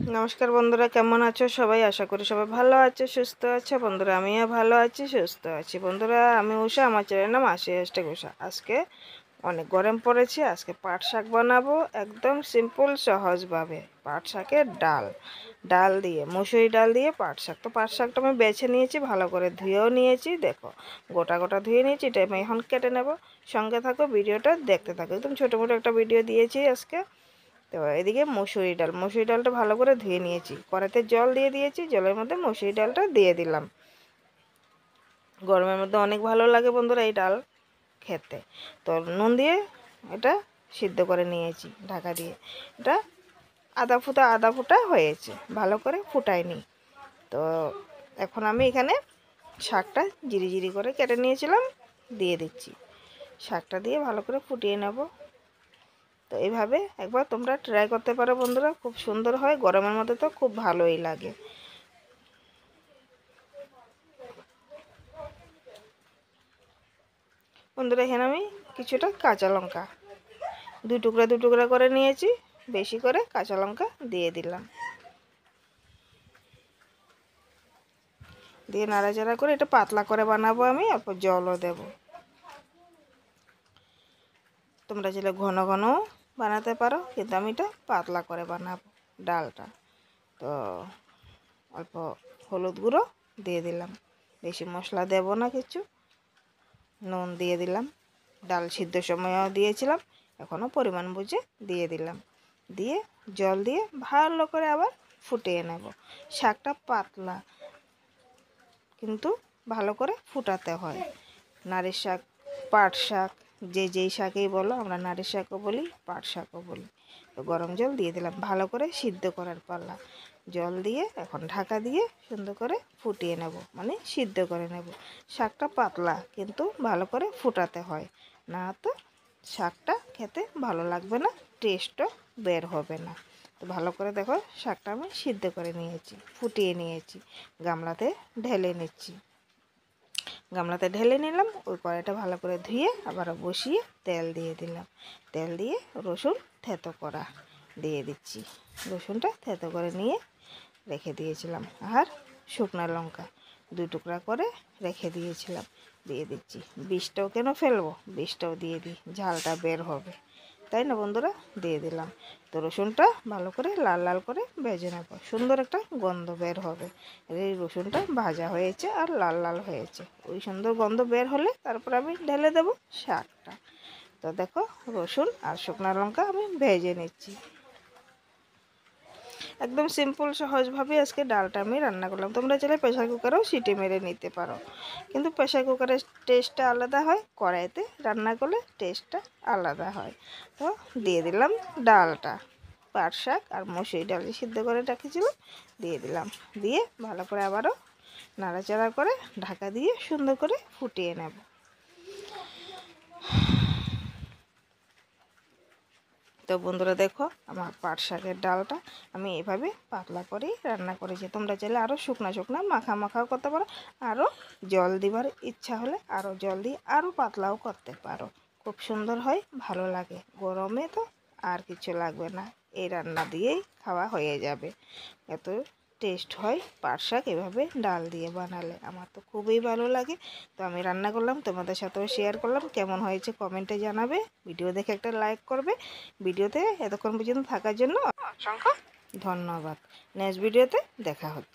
নমস্কার বন্ধুরা, কেমন আছো সবাই? আশা করি সবাই ভালো আছে, সুস্থ আছে। বন্ধুরা আমিও ভালো আছি, সুস্থ আছি। বন্ধুরা আমি উষা, আমার চ্যানেলের নাম #উষা। আজকে অনেক গরম পড়েছে, আজকে পাট শাক বানাবো একদম সিম্পল সহজভাবে। পাট শাকের ডাল ডাল দিয়ে, মুসুরি ডাল দিয়ে পাট শাক। তো পাট শাকটা আমি বেছে নিয়েছি, ভালো করে ধুয়েও নিয়েছি। দেখো গোটা গোটা ধুয়ে নিয়েছি, এটা আমি এখন কেটে নেব। সঙ্গে থাকো, ভিডিওটা দেখতে থাকো। একদম ছোটো মোটো একটা ভিডিও দিয়েছি আজকে। তো এদিকে মসুরি ডালটা ভালো করে ধুয়ে নিয়েছি, কড়াইতে জল দিয়ে দিয়েছি, জলের মধ্যে মসুরি ডালটা দিয়ে দিলাম। গরমের মধ্যে অনেক ভালো লাগে বন্ধুরা এই ডাল খেতে। তো নুন দিয়ে এটা সিদ্ধ করে নিয়েছি ঢাকা দিয়ে। এটা আধা ফুটা হয়েছে, ভালো করে ফুটাইনি। তো এখন আমি এখানে শাকটা জিরি করে কেটে নিয়েছিলাম দিয়ে দিচ্ছি। শাকটা দিয়ে ভালো করে ফুটিয়ে নেব। তো এইভাবে একবার তোমরা ট্রাই করতে পারো বন্ধুরা, খুব সুন্দর হয়। গরমের মধ্যে তো খুব ভালোই লাগে। বন্ধুরা এখানে আমি কিছুটা কাঁচা লঙ্কা দুই টুকরা করে নিয়েছি, বেশি করে কাঁচা লঙ্কা দিয়ে দিলাম। দিয়ে নাড়াচাড়া করে এটা পাতলা করে বানাবো আমি, অল্প জলও দেব। তোমরা চাইলে ঘন ঘন বানাতে পারো, কিন্তু আমি এটা পাতলা করে বানাবো ডালটা। তো অল্প হলুদ গুঁড়ো দিয়ে দিলাম, বেশি মশলা দেব না কিছু। নুন দিয়ে দিলাম, ডাল সিদ্ধ সময়ও দিয়েছিলাম, এখনও পরিমাণ বুঝে দিয়ে দিলাম। দিয়ে জল দিয়ে ভালো করে আবার ফুটিয়ে নেব। শাকটা পাতলা, কিন্তু ভালো করে ফুটাতে হয়। নারীর শাক, পাট শাক, যেই শাকেই বলো, আমরা নারীর শাকও বলি, পাট শাকও বলি। তো গরম জল দিয়ে দিলাম, ভালো করে সিদ্ধ করার পালা। জল দিয়ে এখন ঢাকা দিয়ে সুন্দর করে ফুটিয়ে নেব, মানে সিদ্ধ করে নেব। শাকটা পাতলা, কিন্তু ভালো করে ফুটাতে হয়, না তো শাকটা খেতে ভালো লাগবে না, টেস্টও বের হবে না। তো ভালো করে দেখো শাকটা আমি সিদ্ধ করে নিয়েছি, ফুটিয়ে নিয়েছি। গামলাতে ঢেলে নিচ্ছি। গামলাতে ঢেলে নিলাম, ওই কড়াইটা ভালো করে ধুয়ে আবার বসিয়ে তেল দিয়ে দিলাম। তেল দিয়ে রসুন থেতো করা দিয়ে দিচ্ছি। রসুনটা থেতো করে নিয়ে রেখে দিয়েছিলাম। আর শুকনো লঙ্কা 2 টুকরা করে রেখে দিয়েছিলাম, দিয়ে দিচ্ছি। বীজটাও কেন ফেলবো, বীজটাও দিয়ে দিই, ঝালটা বের হবে, তাই না বন্ধুরা? দিয়ে দিলাম। তো রসুনটা ভালো করে লাল লাল করে ভেজে নেব, সুন্দর একটা গন্ধ বের হবে। এই রসুনটা ভাজা হয়েছে আর লাল লাল হয়েছে, ওই সুন্দর গন্ধ বের হলে তারপর আমি ঢেলে দেব শাকটা। তো দেখো রসুন আর শুকনো লঙ্কা আমি ভেজে নিচ্ছি। একদম সিম্পল সহজভাবে আজকে ডালটা আমি রান্না করলাম। তোমরা চাইলে প্রেসার কুকারেও সিটি মেরে নিতে পারো, কিন্তু প্রেসার কুকারের টেস্টটা আলাদা হয়, কড়াইতে রান্না করলে টেস্টটা আলাদা হয়। তো দিয়ে দিলাম ডালটা, পাট শাক আর মসুরি ডাল সিদ্ধ করে রেখেছিলাম, দিয়ে দিলাম। দিয়ে ভালো করে আবারও নাড়াচাড়া করে ঢাকা দিয়ে সুন্দর করে ফুটিয়ে নেব। তো বন্ধুরা দেখো আমার পাট শাকের ডালটা আমি এভাবে পাতলা করেই রান্না করেছি। তোমরা চাইলে আরও শুকনা মাখাও করতে পারো, আরও জল দিবার ইচ্ছা হলে আরও জল দিয়ে আরও পাতলাও করতে পারো। খুব সুন্দর হয়, ভালো লাগে। গরমে তো আর কিছু লাগবে না, এই রান্না দিয়েই খাওয়া হয়ে যাবে। এত টেস্ট হয় পাট শাক এভাবে ডাল দিয়ে বানালে, আমার তো খুবই ভালো লাগে। তো আমি রান্না করলাম, তোমাদের সাথেও শেয়ার করলাম। কেমন হয়েছে কমেন্টে জানাবে, ভিডিও দেখে একটা লাইক করবে। ভিডিওতে এতক্ষণ পর্যন্ত থাকার জন্য অসংখ্য ধন্যবাদ। নেক্সট ভিডিওতে দেখা হচ্ছে।